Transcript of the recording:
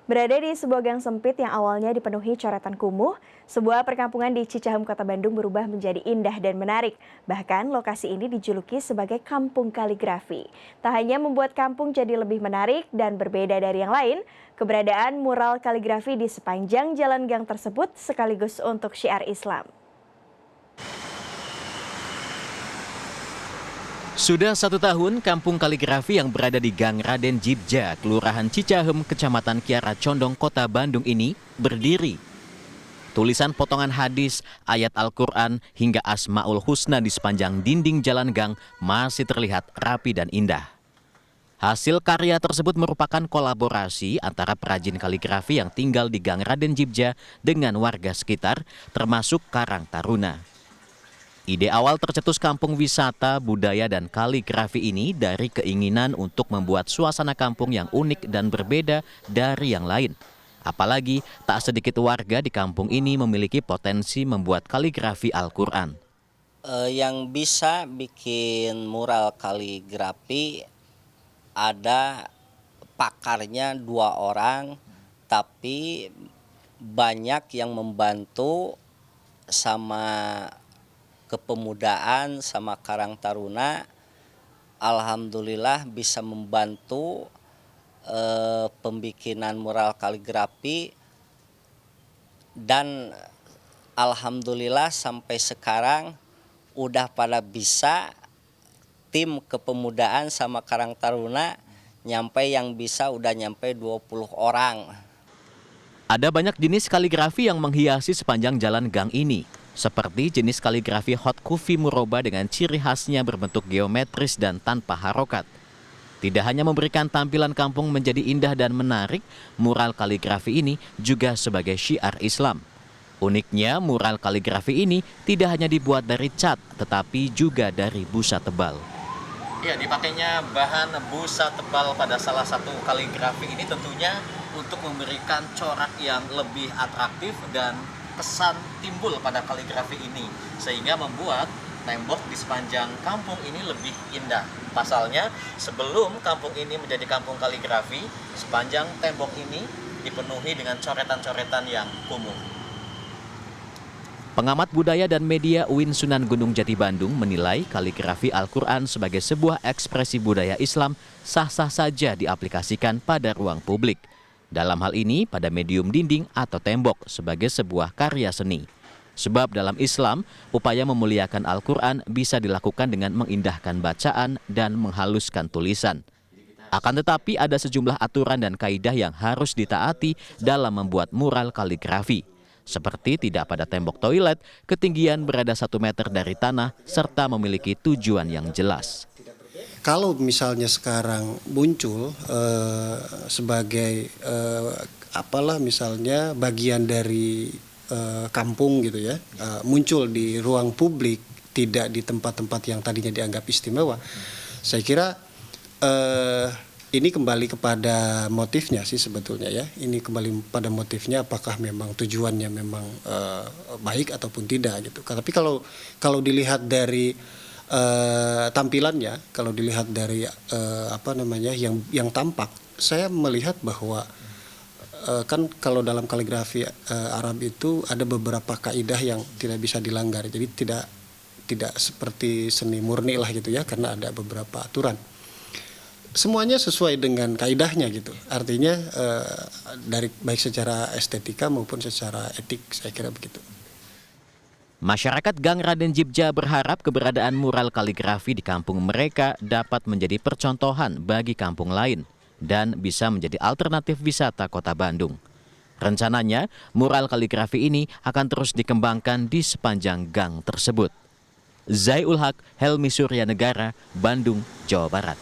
Berada di sebuah gang sempit yang awalnya dipenuhi coretan kumuh, sebuah perkampungan di Cicahem, Kota Bandung berubah menjadi indah dan menarik. Bahkan lokasi ini dijuluki sebagai kampung kaligrafi. Tak hanya membuat kampung jadi lebih menarik dan berbeda dari yang lain, keberadaan mural kaligrafi di sepanjang jalan gang tersebut sekaligus untuk syiar Islam. Sudah 1 tahun, kampung kaligrafi yang berada di Gang Raden Jibja, Kelurahan Cicahem, Kecamatan Kiara Condong, Kota Bandung ini berdiri. Tulisan potongan hadis, ayat Al-Quran, hingga Asmaul Husna di sepanjang dinding jalan gang masih terlihat rapi dan indah. Hasil karya tersebut merupakan kolaborasi antara perajin kaligrafi yang tinggal di Gang Raden Jibja dengan warga sekitar, termasuk Karang Taruna. Ide awal tercetus kampung wisata, budaya, dan kaligrafi ini dari keinginan untuk membuat suasana kampung yang unik dan berbeda dari yang lain. Apalagi tak sedikit warga di kampung ini memiliki potensi membuat kaligrafi Al-Quran. Yang bisa bikin mural kaligrafi ada pakarnya 2 orang, tapi banyak yang membantu sama kepemudaan sama Karang Taruna. Alhamdulillah bisa membantu pembikinan mural kaligrafi, dan alhamdulillah sampai sekarang udah pada bisa tim kepemudaan sama Karang Taruna nyampe yang bisa udah nyampe 20 orang. Ada banyak jenis kaligrafi yang menghiasi sepanjang jalan gang ini. Seperti jenis kaligrafi hot kufi muroba dengan ciri khasnya berbentuk geometris dan tanpa harokat. Tidak hanya memberikan tampilan kampung menjadi indah dan menarik, mural kaligrafi ini juga sebagai syiar Islam. Uniknya, mural kaligrafi ini tidak hanya dibuat dari cat, tetapi juga dari busa tebal. Ya, dipakainya bahan busa tebal pada salah satu kaligrafi ini tentunya untuk memberikan corak yang lebih atraktif dan kesan timbul pada kaligrafi ini, sehingga membuat tembok di sepanjang kampung ini lebih indah. Pasalnya, sebelum kampung ini menjadi kampung kaligrafi, sepanjang tembok ini dipenuhi dengan coretan-coretan yang kumuh. Pengamat budaya dan media UIN Sunan Gunung Jati Bandung menilai kaligrafi Al-Quran sebagai sebuah ekspresi budaya Islam sah-sah saja diaplikasikan pada ruang publik. Dalam hal ini pada medium dinding atau tembok sebagai sebuah karya seni. Sebab dalam Islam, upaya memuliakan Al-Quran bisa dilakukan dengan mengindahkan bacaan dan menghaluskan tulisan. Akan tetapi ada sejumlah aturan dan kaidah yang harus ditaati dalam membuat mural kaligrafi. Seperti tidak pada tembok toilet, ketinggian berada 1 meter dari tanah, serta memiliki tujuan yang jelas. Kalau misalnya sekarang muncul sebagai misalnya bagian dari kampung gitu ya, muncul di ruang publik, tidak di tempat-tempat yang tadinya dianggap istimewa, saya kira ini kembali kepada motifnya sih sebetulnya ya. Ini kembali pada motifnya, apakah memang tujuannya memang baik ataupun tidak gitu. Tapi kalau dilihat dari tampilannya, kalau dilihat dari yang tampak, saya melihat bahwa kan kalau dalam kaligrafi Arab itu ada beberapa kaidah yang tidak bisa dilanggar. Jadi tidak seperti seni murni lah gitu ya, karena ada beberapa aturan. Semuanya sesuai dengan kaidahnya gitu. Artinya dari baik secara estetika maupun secara etik, saya kira begitu. Masyarakat Gang Raden Jibja berharap keberadaan mural kaligrafi di kampung mereka dapat menjadi percontohan bagi kampung lain dan bisa menjadi alternatif wisata Kota Bandung. Rencananya, mural kaligrafi ini akan terus dikembangkan di sepanjang gang tersebut. Zai Ul Haq, Helmi Suryanegara, Bandung, Jawa Barat.